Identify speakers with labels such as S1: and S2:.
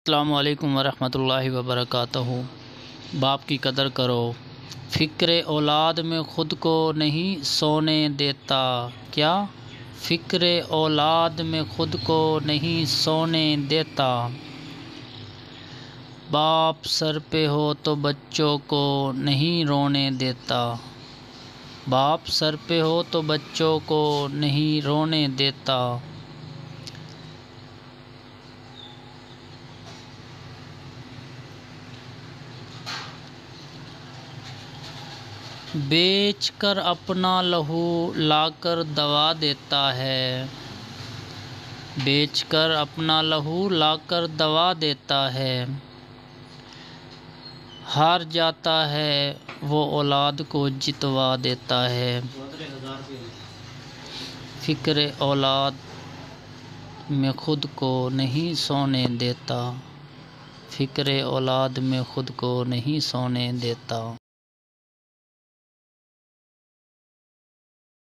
S1: अस्सलामु अलैकुम वरहमतुल्लाहि वबरकातुहू। बाप की कदर करो, फ़िक्र औलाद में ख़ुद को नहीं सोने देता। क्या? फ़िक्र औलाद में ख़ुद को नहीं सोने देता। बाप सर पे हो तो बच्चों को नहीं रोने देता। बाप सर पे हो तो बच्चों को नहीं रोने देता। बेच कर अपना लहू लाकर दवा देता है। बेच कर अपना लहू लाकर दवा देता है। हार जाता है वो औलाद को जितवा देता है। फ़िक्र औलाद में ख़ुद को नहीं सोने देता। फ़िक्र औलाद में ख़ुद को नहीं सोने देता।